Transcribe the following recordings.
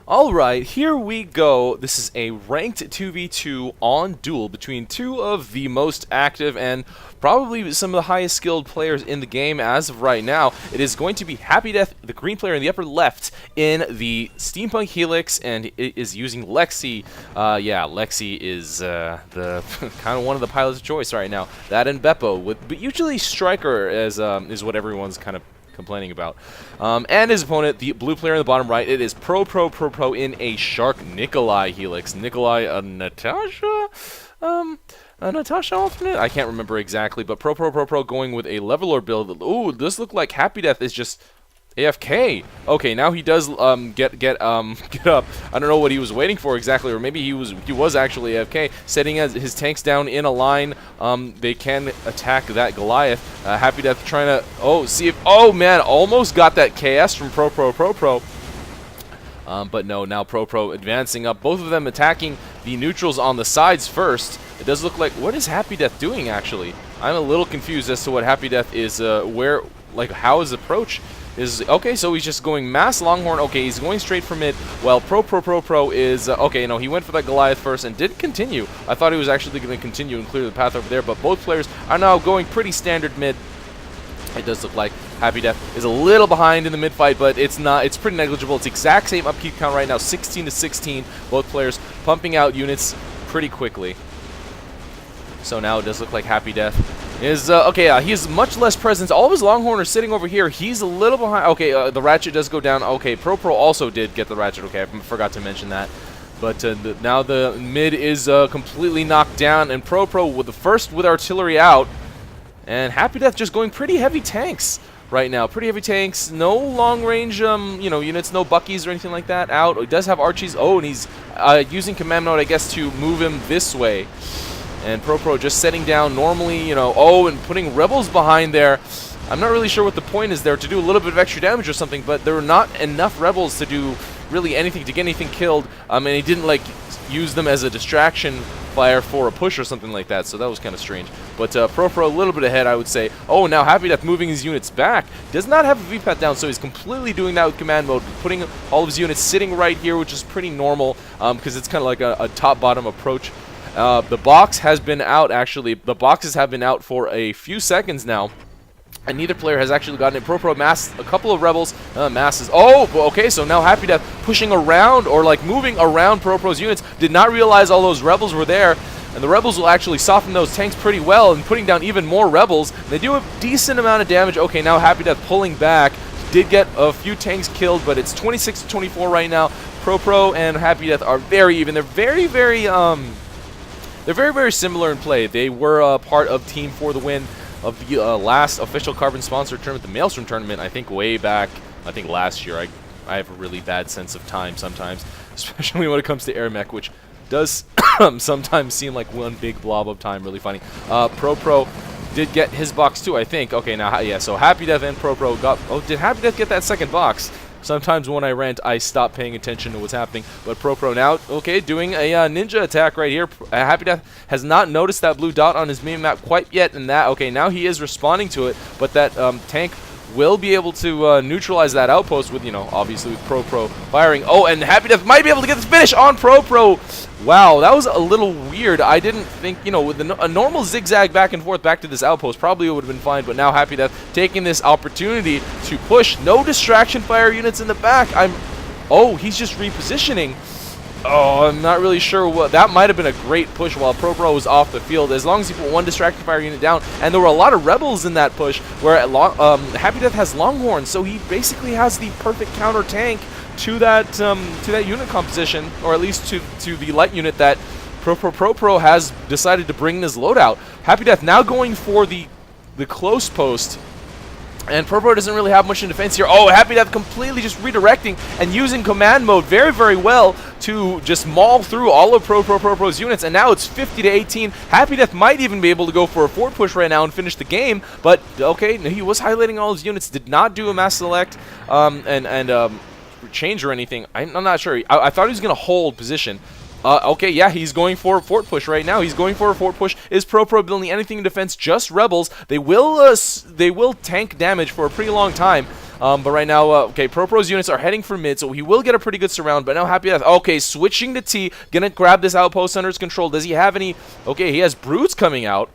Alright, here we go. This is a ranked 2v2 on Duel between two of the most active and probably some of the highest skilled players in the game as of right now. It is going to be happydeath, the green player in the upper left, in the Steampunk Helix, and it is using Lexi. Yeah, Lexi is the kind of one of the pilots of choice right now. That and Beppo, but usually Striker is what everyone's kind of complaining about. And his opponent, the blue player in the bottom right, it is ProProProPro in a Shark Nikolai Helix. Nikolai, Natasha? A Natasha alternate? I can't remember exactly, but ProProProPro going with a Levelor build. Ooh, this look like happydeath is just AFK. Okay, now he does get up. I don't know what he was waiting for exactly, or maybe he was actually AFK, setting his tanks down in a line. They can attack that Goliath. happydeath trying to see if man, almost got that KS from ProProProPro. But no, now ProPro advancing up. Both of them attacking the neutrals on the sides first. It does look like, what is happydeath doing actually? I'm a little confused as to what happydeath is, how his approach is. Okay, so he's just going mass Longhorn. Okay, he's going straight for mid. Well, ProProProPro is, okay, no, he went for that Goliath first and didn't continue. I thought he was actually going to continue and clear the path over there, but both players are now going pretty standard mid. It does look like happydeath is a little behind in the mid fight, but it's not. It's pretty negligible. It's the exact same upkeep count right now, 16 to 16. Both players pumping out units pretty quickly. So now it does look like happydeath is he has much less presence. All of his Longhorn are sitting over here. He's a little behind. Okay, the ratchet does go down. Okay, ProPro also did get the ratchet. Okay, I forgot to mention that. But now the mid is completely knocked down, and ProPro with the first with artillery out, and happydeath just going pretty heavy tanks right now. Pretty heavy tanks. No long range units, no Buckies or anything like that out. He does have Archies. Oh, and he's using command mode, I guess, to move him this way. And ProPro just setting down normally, and putting rebels behind there. I'm not really sure what the point is there, to do a little bit of extra damage or something, but there are not enough rebels to do really anything, to get anything killed. And he didn't, use them as a distraction fire for a push or something like that, so that was kind of strange. But ProPro a little bit ahead, I would say. Oh, now happydeath moving his units back. Does not have a VPAT down, so he's completely doing that with command mode, putting all of his units sitting right here, which is pretty normal, because it's kind of like a top-bottom approach. The box has been out, actually. The boxes have been out for a few seconds now, and neither player has actually gotten it. ProPro massed a couple of rebels. Masses. Oh, okay, so now happydeath pushing around, or moving around ProPro's units. Did not realize all those rebels were there, and the rebels will actually soften those tanks pretty well, and putting down even more rebels. They do a decent amount of damage. Okay, now happydeath pulling back. Did get a few tanks killed, but it's 26 to 24 right now. ProPro and happydeath are very even. They're very, very similar in play. They were part of Team for the Win of the last official Carbon-sponsored tournament, the Maelstrom tournament, I think way back, last year. I have a really bad sense of time sometimes, especially when it comes to AirMech, which does sometimes seem like one big blob of time. Really funny. ProPro did get his box too, I think. Okay, now, yeah, so happydeath and ProPro got... Oh, did happydeath get that second box? Sometimes when I rant, I stop paying attention to what's happening. But ProPro now, okay, doing a ninja attack right here. happydeath has not noticed that blue dot on his mini-map quite yet, and that, okay, now he is responding to it, but that tank will be able to neutralize that outpost with, obviously with ProPro firing. Oh, and happydeath might be able to get the finish on ProPro. Wow, that was a little weird. I didn't think, with a normal zigzag back and forth back to this outpost, probably would have been fine, but now happydeath taking this opportunity to push. No distraction fire units in the back. Oh, he's just repositioning. Oh, I'm not really sure what... That might have been a great push while ProPro was off the field, as long as he put one distraction fire unit down. And there were a lot of rebels in that push, where happydeath has Longhorn, so he basically has the perfect counter tank to that unit composition, or at least to the light unit that ProPro has decided to bring in his loadout. happydeath now going for the close post. And ProPro doesn't really have much in defense here. Oh, happydeath completely just redirecting and using command mode very, very well to just maul through all of ProPro's units. And now it's 50 to 18. happydeath might even be able to go for a fort push right now and finish the game. But, okay, he was highlighting all his units. Did not do a mass select change or anything. I'm not sure. I thought he was going to hold position. Okay, yeah, he's going for a fort push right now. He's going for a fort push. Is ProPro building anything in defense? Just rebels. They will tank damage for a pretty long time. But right now, okay, ProPro's units are heading for mid, so he will get a pretty good surround. But now Happy Death, okay, switching to T, gonna grab this outpost under his control. Does he have any? Okay, he has brutes coming out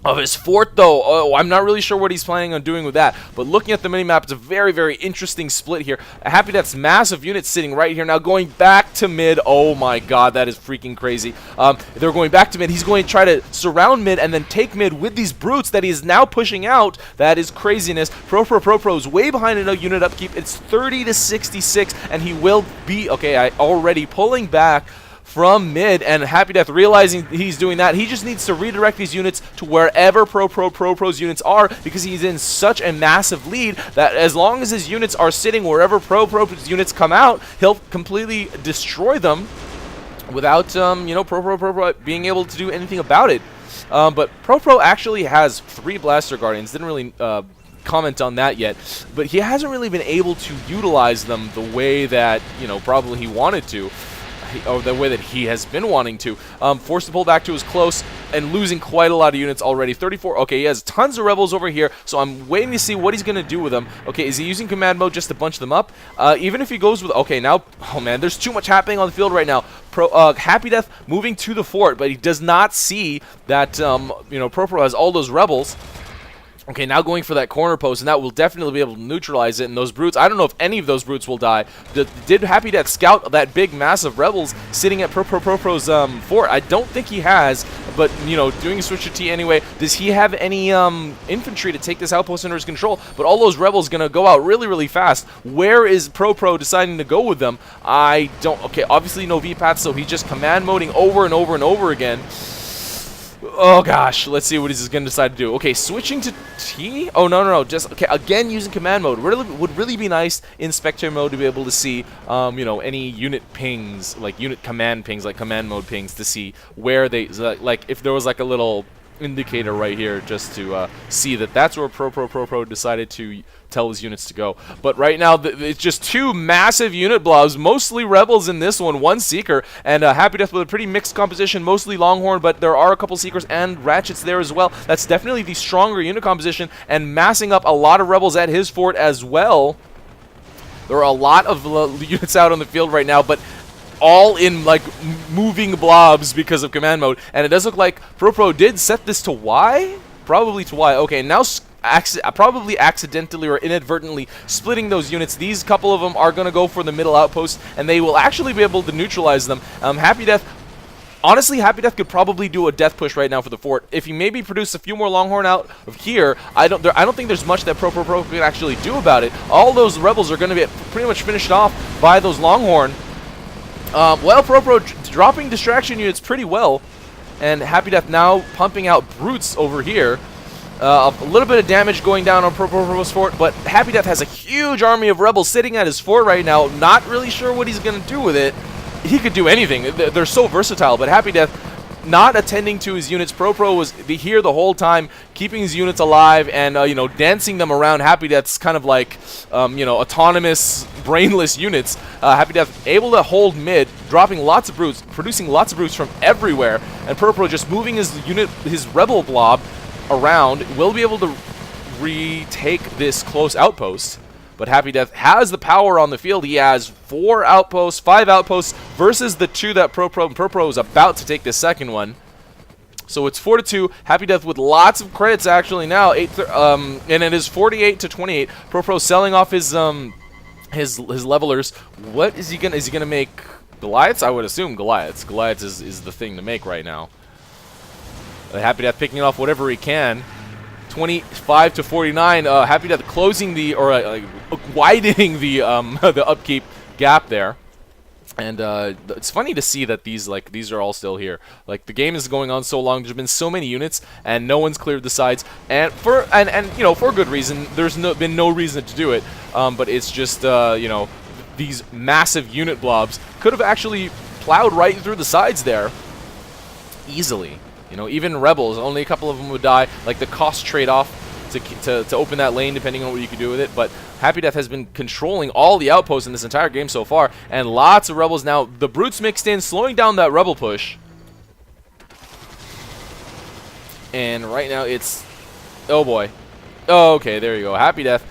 of his fort, though. Oh, I'm not really sure what he's planning on doing with that. But looking at the minimap, it's a very, very interesting split here. Happy Death's massive units sitting right here now, going back to mid. Oh my god, that is freaking crazy. They're going back to mid. He's going to try to surround mid and then take mid with these brutes that he is now pushing out. That is craziness. ProProProPro is way behind in a unit upkeep. It's 30 to 66, and he will be, okay, already pulling back from mid, and Happy Death realizing he's doing that, he just needs to redirect these units to wherever ProProPro's units are, because he's in such a massive lead that as long as his units are sitting wherever ProPro's units come out, he'll completely destroy them without, you know, ProProPro being able to do anything about it. But ProPro actually has 3 Blaster Guardians. Didn't really comment on that yet, but he hasn't really been able to utilize them the way that, you know, probably he wanted to. Or the way that he has been wanting to. Forced to pull back to his close and losing quite a lot of units already. 34. Okay, he has tons of rebels over here, so I'm waiting to see what he's going to do with them. Okay, is he using command mode just to bunch them up? Even if he goes with... Okay, now... Oh, man, there's too much happening on the field right now. Happy Death moving to the fort, but he does not see that, you know, ProPro has all those rebels. Okay, now going for that corner post, and that will definitely be able to neutralize it. And those brutes, I don't know if any of those brutes will die. Did Happy Death scout that big, massive rebels sitting at ProProPro's fort? I don't think he has, but, you know, doing a switch to T anyway. Does he have any infantry to take this outpost under his control? But all those rebels going to go out really, really fast. Where is ProPro deciding to go with them? I don't... Okay, obviously no V-Path, so he's just command moding over and over and over again. Oh gosh, let's see what he's going to decide to do. Okay, switching to T? Oh, no. Just, okay, again using command mode. Would really be nice in spectator mode to be able to see, you know, any unit pings, like unit command pings, like command mode pings, to see where they, like, if there was like a little indicator right here just to see that that's where ProProPro decided to tell his units to go. But right now, it's just 2 massive unit blobs, mostly rebels in this one, 1 Seeker, and Happy Death with a pretty mixed composition, mostly Longhorn, but there are a couple Seekers and Ratchets there as well. That's definitely the stronger unit composition, and massing up a lot of rebels at his fort as well. There are a lot of units out on the field right now, but all in, like, moving blobs because of command mode. And it does look like ProPro did set this to Y? Probably to Y. Okay, now probably accidentally or inadvertently splitting those units. These couple of them are going to go for the middle outpost, and they will actually be able to neutralize them. Happy Death... Honestly, Happy Death could probably do a death push right now for the fort. If he maybe produce a few more Longhorn out of here, I don't think there's much that ProProPro can actually do about it. All those rebels are going to be pretty much finished off by those Longhorn. Well, ProPro dropping distraction units pretty well, and Happy Death now pumping out brutes over here. A little bit of damage going down on ProProPro's fort, but Happy Death has a huge army of rebels sitting at his fort right now. Not really sure what he's going to do with it. He could do anything. They're so versatile, but Happy Death not attending to his units. ProPro was here the whole time, keeping his units alive and, you know, dancing them around. Happy Death's kind of like, you know, autonomous, brainless units. Happy Death able to hold mid, dropping lots of brutes, producing lots of brutes from everywhere, and ProPro just moving his rebel blob around, will be able to retake this close outpost. But Happy Death has the power on the field. He has 4 outposts, 5 outposts versus the 2 that ProPro is about to take the second one. So it's 4-2. Happy Death with lots of credits actually now. And it is 48 to 28. ProPro selling off his levelers. What is he gonna? Is he gonna make Goliaths? I would assume Goliaths. Goliaths is the thing to make right now. Happy Death picking off whatever he can. 25 to 49. Happy Death closing the, or widening the the upkeep gap there. And it's funny to see that these are all still here. Like, the game is going on so long, there's been so many units, and no one's cleared the sides, and you know, for good reason. There's been no reason to do it, but it's just you know, these massive unit blobs could have actually plowed right through the sides there easily. You know, even rebels, only a couple of them would die. Like, the cost trade-off to open that lane, depending on what you can do with it. But Happy Death has been controlling all the outposts in this entire game so far, and lots of rebels now. The brutes mixed in, slowing down that rebel push. And right now it's... Oh, boy. Oh, okay, there you go. Happy Death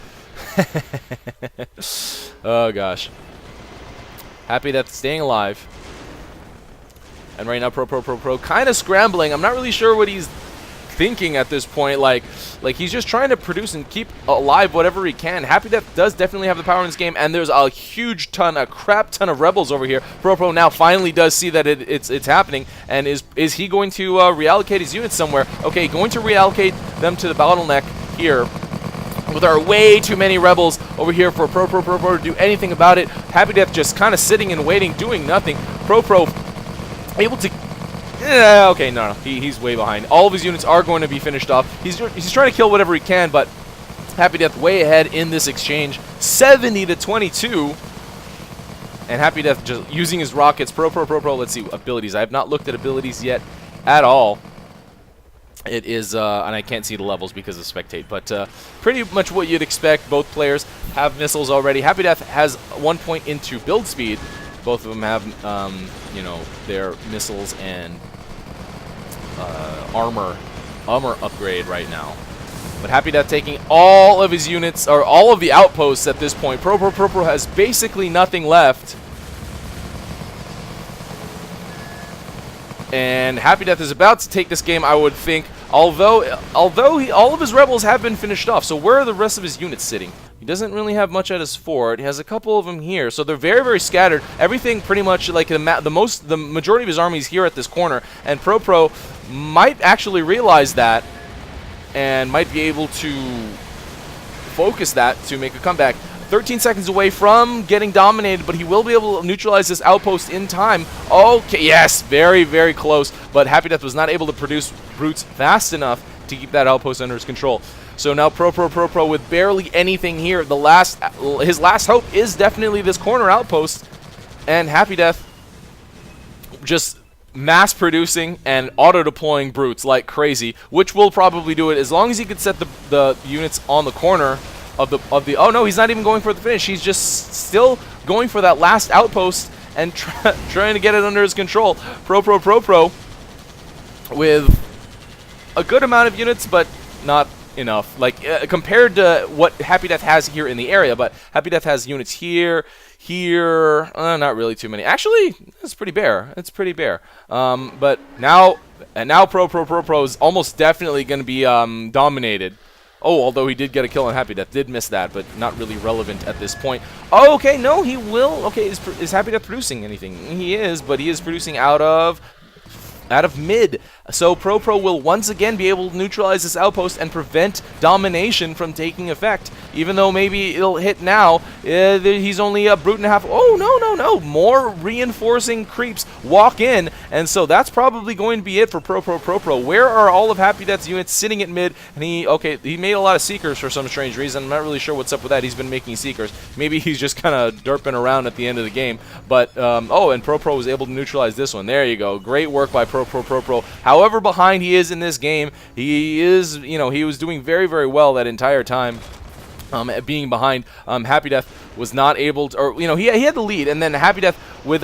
Oh gosh. Happy Death staying alive. And right now ProProProPro kind of scrambling. I'm not really sure what he's thinking at this point. Like he's just trying to produce and keep alive whatever he can. Happy Death does definitely have the power in this game, and there's a crap ton of rebels over here. ProPro now finally does see that it's happening, and is he going to reallocate his units somewhere? Okay, going to reallocate them to the bottleneck here. With our way too many rebels over here for ProProProPro to do anything about it. Happy Death just kind of sitting and waiting, doing nothing. ProPro able to... okay, no, he's way behind. All of his units are going to be finished off. He's trying to kill whatever he can, but Happy Death way ahead in this exchange. 70-22. And Happy Death just using his rockets. ProProProPro, let's see, abilities. I have not looked at abilities yet at all. It is, and I can't see the levels because of spectate, but pretty much what you'd expect. Both players have missiles already. Happy Death has 1 point into build speed. Both of them have, you know, their missiles and armor upgrade right now. But Happy Death taking all of his units, or all of the outposts at this point. ProProProPro has basically nothing left. And Happy Death is about to take this game, I would think, although all of his rebels have been finished off. So where are the rest of his units sitting? He doesn't really have much at his fort. He has a couple of them here, so they're very, very scattered. Everything pretty much like the majority of his army is here at this corner, and ProPro might actually realize that and might be able to focus that to make a comeback. 13 seconds away from getting dominated, but he will be able to neutralize this outpost in time. Okay, yes, very, very close, but Happy Death was not able to produce brutes fast enough to keep that outpost under his control. So now ProProProPro with barely anything here. His last hope is definitely this corner outpost, and Happy Death just mass producing and auto deploying brutes like crazy, which will probably do it as long as he could set the units on the corner of the oh no, he's not even going for the finish. He's just still going for that last outpost and trying to get it under his control. ProProProPro with a good amount of units, but not enough, like compared to what Happy Death has here in the area. But Happy Death has units here, not really too many. Actually, it's pretty bare. It's pretty bare. But now ProProProPro is almost definitely going to be dominated. Oh, although he did get a kill on Happy Death, did miss that, but not really relevant at this point. Oh, okay, no, he will. Okay, is Happy Death producing anything? He is, but he is producing out of mid. So ProPro will once again be able to neutralize this outpost and prevent domination from taking effect. Even though maybe it'll hit now, he's only a brute and a half. Oh, no. More reinforcing creeps walk in, and so that's probably going to be it for ProProProPro. Where are all of Happy Death's units sitting at mid? And he made a lot of Seekers for some strange reason. I'm not really sure what's up with that. He's been making Seekers. Maybe he's just kind of derping around at the end of the game. But, oh, and ProPro was able to neutralize this one. There you go. Great work by ProProProPro. However behind he is in this game, he was doing very, very well that entire time. At being behind, Happy Death was not able to, or he had the lead, and then Happy Death with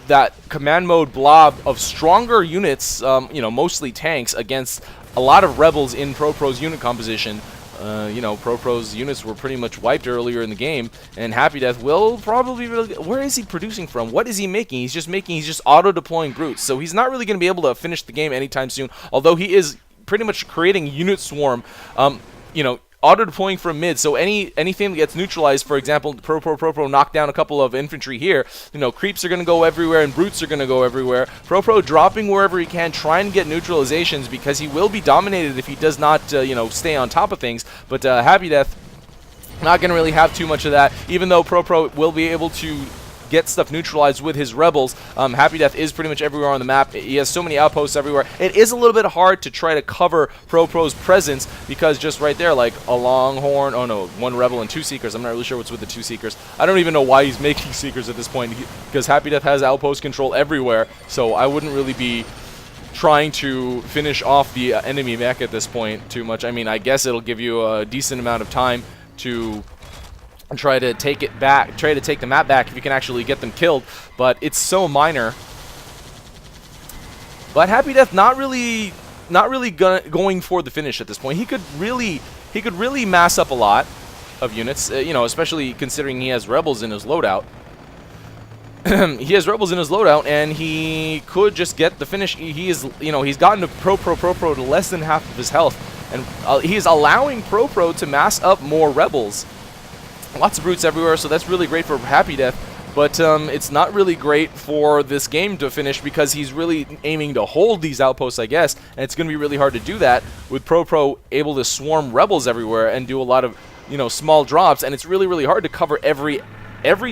that command mode blob of stronger units, mostly tanks against a lot of rebels in ProPro's unit composition. ProPro's units were pretty much wiped earlier in the game, and Happy Death will probably where is he producing from? What is he making? He's just auto-deploying brutes, so he's not really going to be able to finish the game anytime soon, although he is pretty much creating unit swarm, auto-deploying from mid, so anything that gets neutralized, for example, ProProProPro knocked down a couple of infantry here, creeps are going to go everywhere and brutes are going to go everywhere. ProPro dropping wherever he can, trying to get neutralizations because he will be dominated if he does not, stay on top of things. But Happy Death not going to really have too much of that, even though ProPro will be able to get stuff neutralized with his rebels. Happy Death is pretty much everywhere on the map. He has so many outposts everywhere. It is a little bit hard to try to cover ProPro's presence because just right there, like a Longhorn, oh no, one rebel and two Seekers. I'm not really sure what's with the two Seekers. I don't even know why he's making Seekers at this point because Happy Death has outpost control everywhere, so I wouldn't really be trying to finish off the enemy mech at this point too much. I mean, I guess it'll give you a decent amount of time to try to take it back, try to take the map back if you can actually get them killed, but it's so minor. But Happy Death not really going for the finish at this point. He could really mass up a lot, of units, you know, especially considering he has rebels in his loadout. He has rebels in his loadout, and he could just get the finish. He is, you know, he's gotten to ProProProPro to less than half of his health, and he is allowing ProPro to mass up more rebels. Lots of brutes everywhere, so that's really great for happydeath. But it's not really great for this game to finish because he's really aiming to hold these outposts, I guess, and it's going to be really hard to do that with ProPro able to swarm rebels everywhere and do a lot of, you know, small drops, and it's really, really hard to cover every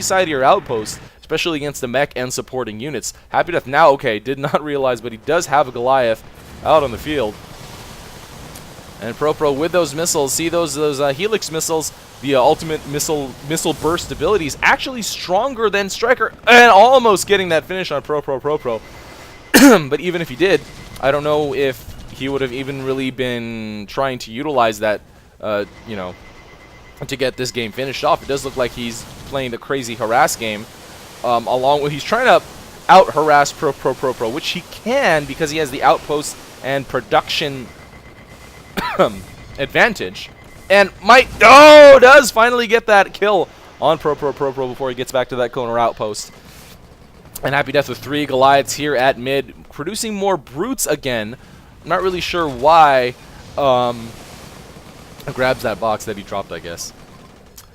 side of your outpost, especially against the mech and supporting units. happydeath now, okay, did not realize, but he does have a Goliath out on the field. And ProPro with those missiles, see those Helix missiles, the ultimate missile burst ability is actually stronger than Striker, and almost getting that finish on ProProProPro. But even if he did, I don't know if he would have even really been trying to utilize that, you know, to get this game finished off. It does look like he's playing the crazy harass game, along with he's trying to out harass ProProProPro, which he can because he has the outpost and production advantage, and does finally get that kill on ProProProPro before he gets back to that corner outpost. And happydeath with 3 Goliaths here at mid, producing more brutes again. I'm not really sure why. Grabs that box that he dropped, I guess.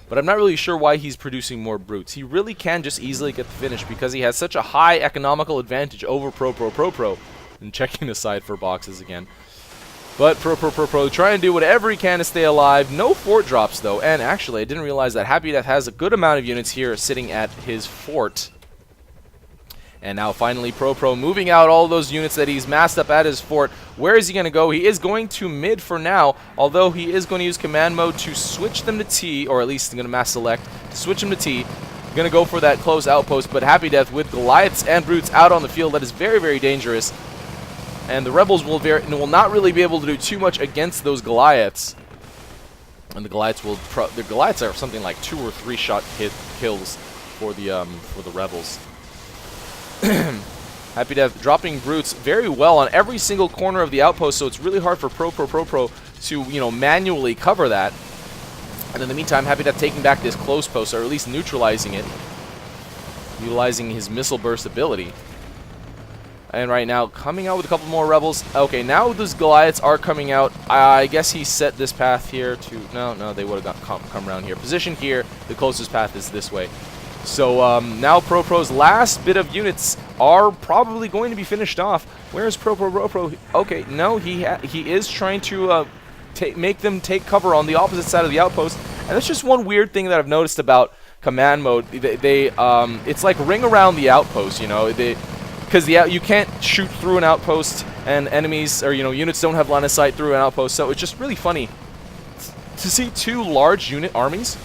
But I'm not really sure why he's producing more brutes. He really can just easily get the finish because he has such a high economical advantage over ProProProPro. And checking aside for boxes again. But ProProProPro trying to do whatever he can to stay alive. No fort drops, though. And actually, I didn't realize that happydeath has a good amount of units here sitting at his fort. And now finally ProPro moving out all those units that he's massed up at his fort. Where is he going to go? He is going to mid for now, although he is going to use command mode to switch them to T, or at least going to mass select, switch them to T. Going to go for that close outpost, but happydeath with Goliaths and brutes out on the field. That is very, very dangerous. And the rebels will not really be able to do too much against those Goliaths. And the Goliaths are something like 2 or 3 shot kills for the rebels. happydeath dropping brutes very well on every single corner of the outpost, so it's really hard for ProProProPro to, you know, manually cover that. And in the meantime, happydeath taking back this close post, or at least neutralizing it, utilizing his missile burst ability. And right now, coming out with a couple more rebels. Okay, now those Goliaths are coming out. I guess he set this path here to... No, they would have come around here. Position here. The closest path is this way. So now ProPro's last bit of units are probably going to be finished off. Where's ProProProPro? Okay, no, he is trying to make them take cover on the opposite side of the outpost. And that's just one weird thing that I've noticed about command mode. It's like ring around the outpost, you know. Because you can't shoot through an outpost, and enemies or units don't have line of sight through an outpost, so it's just really funny to see 2 large unit armies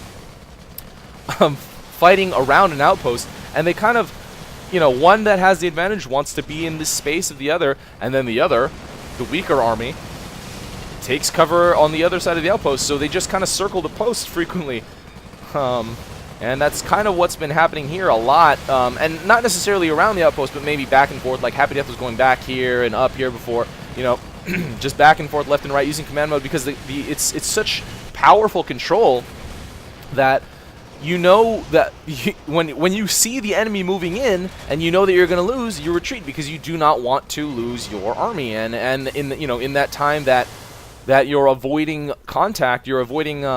fighting around an outpost, and they kind of, one that has the advantage wants to be in the space of the other, and then the other, the weaker army, takes cover on the other side of the outpost, so they just kind of circle the post frequently. And that's kind of what's been happening here a lot, and not necessarily around the outpost, but maybe back and forth, like happydeath was going back here and up here before, just back and forth, left and right, using command mode, because it's such powerful control that that when you see the enemy moving in and you know that you're going to lose, you retreat because you do not want to lose your army, and in in that time that you're avoiding contact, you're avoiding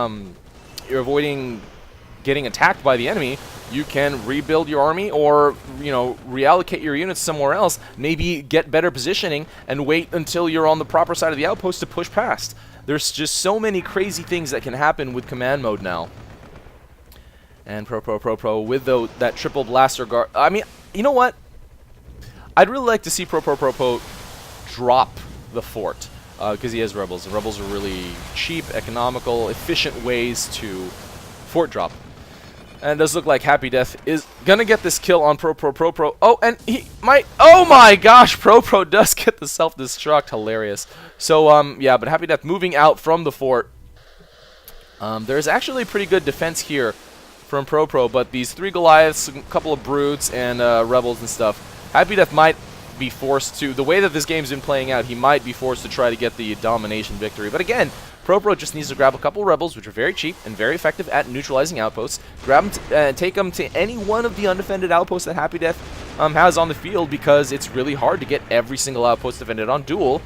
getting attacked by the enemy, you can rebuild your army or reallocate your units somewhere else, maybe get better positioning and wait until you're on the proper side of the outpost to push past. There's just so many crazy things that can happen with command mode now. And ProProProPro with that triple blaster guard. I mean, you know what? I'd really like to see ProProProPro drop the fort because he has rebels. The rebels are really cheap, economical, efficient ways to fort drop. And it does look like happydeath is gonna get this kill on ProProProPro. Oh, and he might. Oh my gosh, ProPro does get the self-destruct. Hilarious. So yeah, but happydeath moving out from the fort. There's actually pretty good defense here from ProPro, but these 3 Goliaths, a couple of brutes, and rebels and stuff. happydeath might be forced to, the way that this game's been playing out, he might be forced to try to get the domination victory. But again, ProPro just needs to grab a couple rebels, which are very cheap and very effective at neutralizing outposts. Grab them and take them to any one of the undefended outposts that happydeath has on the field, because it's really hard to get every single outpost defended on Duel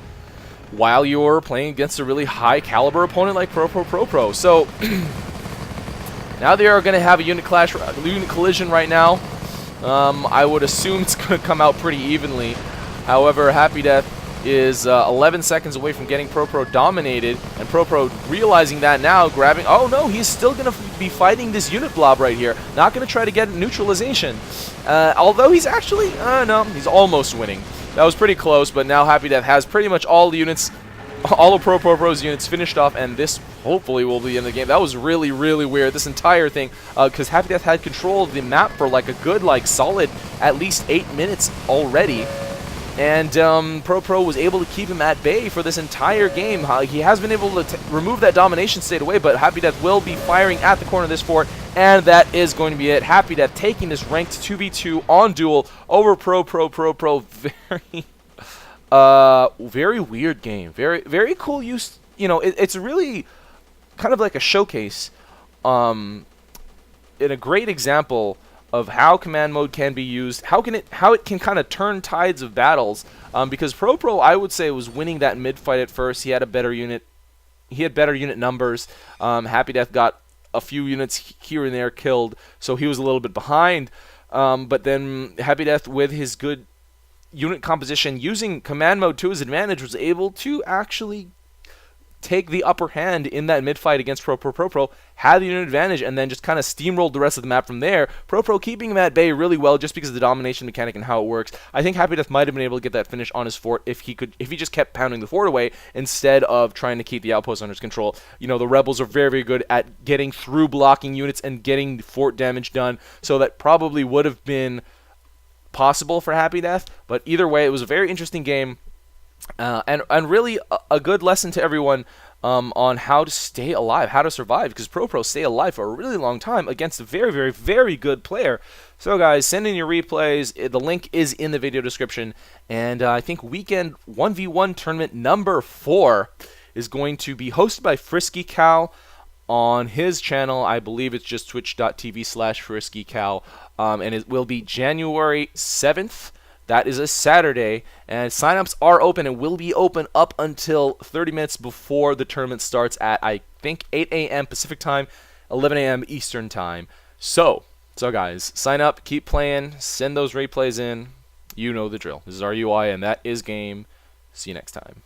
while you're playing against a really high caliber opponent like ProProProPro. So now they are going to have a unit collision right now. I would assume it's going to come out pretty evenly. However, happydeath is 11 seconds away from getting ProPro dominated, and ProPro realizing that now, grabbing... Oh no, he's still going to be fighting this unit blob right here. Not going to try to get neutralization. Although he's actually... no, he's almost winning. That was pretty close, but now happydeath has pretty much all the units, all of ProProPro's units finished off, and this hopefully will be in the game. That was really, really weird, this entire thing, because happydeath had control of the map for like a good, like, solid at least 8 minutes already. And ProPro was able to keep him at bay for this entire game. He has been able to remove that domination state away, but happydeath will be firing at the corner of this fort, and that is going to be it. happydeath taking this ranked 2v2 on Duel over ProProProPro. Very weird game. Very cool use. You know, it's really kind of like a showcase, in a great example of how command mode can be used, how it can kind of turn tides of battles. Because ProPro, I would say, was winning that mid fight at first. He had a better unit. He had better unit numbers. happydeath got a few units here and there killed, so he was a little bit behind. But then happydeath, with his good unit composition, using command mode to his advantage, was able to actually take the upper hand in that mid-fight against ProProProPro, had the unit advantage, and then just kind of steamrolled the rest of the map from there. ProPro keeping him at bay really well just because of the domination mechanic and how it works. I think happydeath might have been able to get that finish on his fort if he just kept pounding the fort away instead of trying to keep the outpost under his control. You know, the rebels are very, very good at getting through blocking units and getting fort damage done, so that probably would have been possible for happydeath. But either way, it was a very interesting game. And really a good lesson to everyone on how to stay alive, how to survive, because ProPro stay alive for a really long time against a very, very, very good player. So guys, send in your replays. The link is in the video description. And I think weekend 1v1 tournament number 4 is going to be hosted by Frisky Cow on his channel. I believe it's just twitch.tv/FriskyCow. And it will be January 7th. That is a Saturday, and signups are open and will be open up until 30 minutes before the tournament starts at, I think, 8 a.m. Pacific time, 11 a.m. Eastern time. So guys, sign up, keep playing, send those replays in. You know the drill. This is Areyouwhy, and that is game. See you next time.